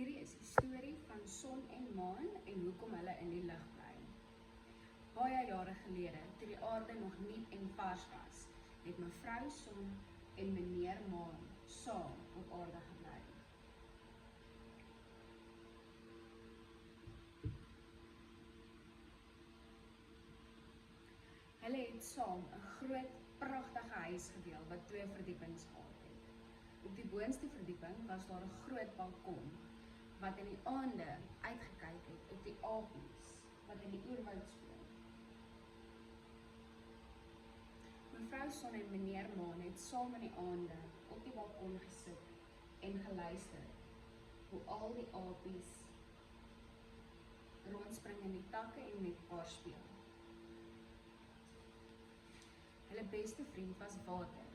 Hierdie is die storie van son en maan en hoekom hulle in die lug bly. Baie jare gelede, toe die aarde nog nuut en vars was, het mevrou Son en meneer Maan saam op aarde gebly. Hulle het saam 'n groot, pragtige huis gedeel wat 2 verdiepings gehad het. Op die boonste verdieping was daar 'n groot balkon wat in die aande uitgekyk het op die apies wat in die oerwoud speel. Mevrou Son en meneer Maan het saam in die aande op die balkon gesit en geluister hoe al die apies rondspring in die takke en met mekaar speel. Hulle beste vriend was Water,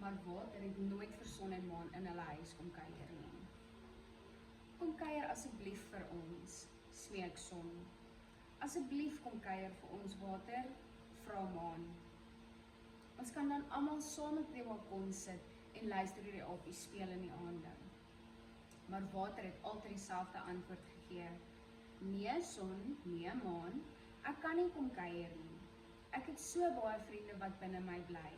maar Water het nooit vir Son en Maan in hulle huis kom kuier nie. Kom kuier asseblief vir ons, smeek Son. Asseblief kom kuier vir ons, Water, vra Maan. Ons kan dan almal saam op die balkon sit en luister hoe die apies speel in die aande. Maar Water het altyd dieselfde antwoord gegee. Nee Son, nee Maan, ek kan nie kom kuier nie. Ek het so baie vriende wat binne my bly.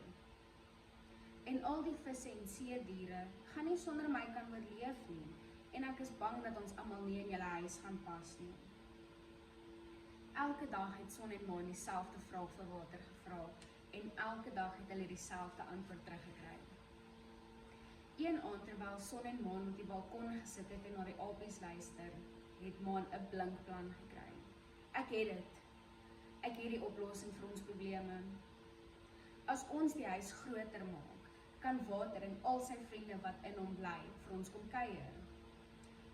En al die visse en seediere gaan nie sonder my kan oorleef nie. En ek is bang dat ons almal nie in julle huis gaan pas nie. Elke dag het Son en Maan dieselfde vraag vir Water gevra en elke dag het hulle dieselfde antwoord teruggekry. Een aand terwyl Son en Maan op die balkon gesit het en na die apies luister, het Maan 'n blink plan gekry. Ek het dit. Ek het die oplossing vir ons probleme. As ons die huis groter maak, kan Water en al sy vriende wat in hom bly vir ons kom kuier.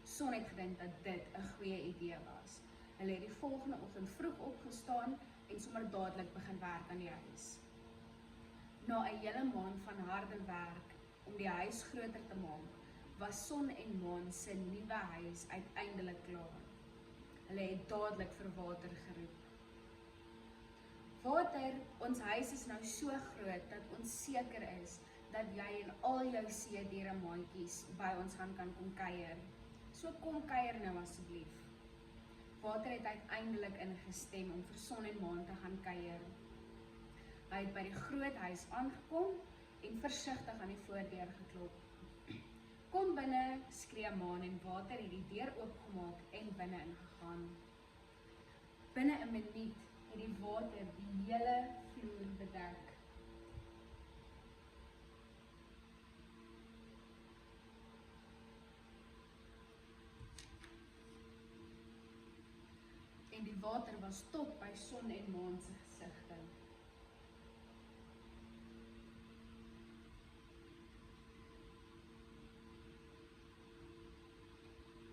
Son het gedink dat dit 'n goeie idee was. Hulle het die volgende oggend vroeg opgestaan en sommer dadelik begin werk aan die huis. Na 'n hele maand van harde werk om die huis groter te maak, was Son en Maan se nuwe huis uiteindelik klaar. Hulle het dadelik vir Water geroep. Water, ons huis is nou so groot dat ons seker is dat jy en al jou seediere maatjies by ons gaan kan kom kuier. So kom kuier nou asseblief. Water het uiteindelik ingestem om vir Son en Maan te gaan kuier. Hy het by die groot huis aangekom en versigtig aan die voordeur geklop. Kom binne, skree Maan en Water het die deur oopgemaak en binne ingegaan. Binne 'n minuut het die water die hele vloer bedek. En die water was tot by Son en Maan se gesigte.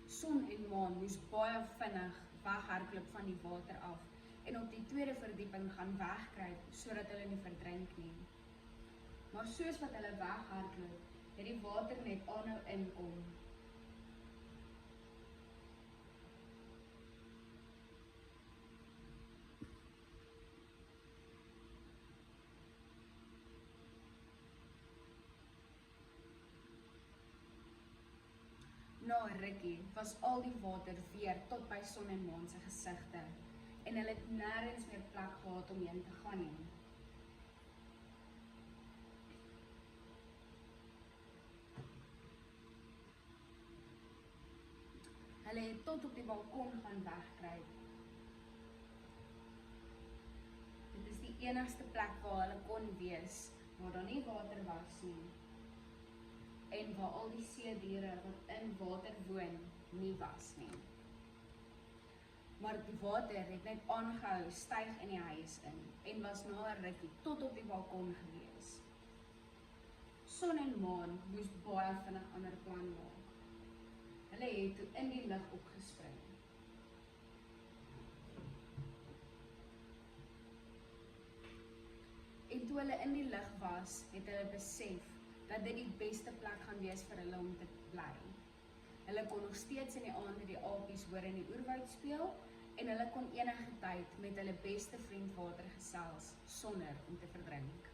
Son en Maan moes baie vinnig weghardloop van die water af en op die 2de verdieping gaan wegkruip sodat hulle nie verdrink nie. Maar soos wat hulle weghardloop, het die water net aanhou inkom. Na 'n rukkie was al die water weer tot by Son en Maan se gesigte en hulle het nêrens meer plek gehad om heen te gaan nie. Hulle het tot op die balkon gaan wegkruip. Dit is die enigste plek waar hulle kon wees, waar daar nie water was nie. En waar al die seediere wat in water woon, nie was nie. Maar die water het net aangehou styg in die huis in en was na 'n rukkie tot op die balkon gewees. Son en Maan moes baie vinnig ander plan maak. Hulle het toe in die lug opgespring. En toe hulle in die lug was, het hulle besef dat dit die beste plek gaan wees vir hulle om te bly. Hulle kon nog steeds in die aande die apies hoor in die oerwoud speel en hulle kon enige tyd met hulle beste vriend Water gesels sonder om te verdrink.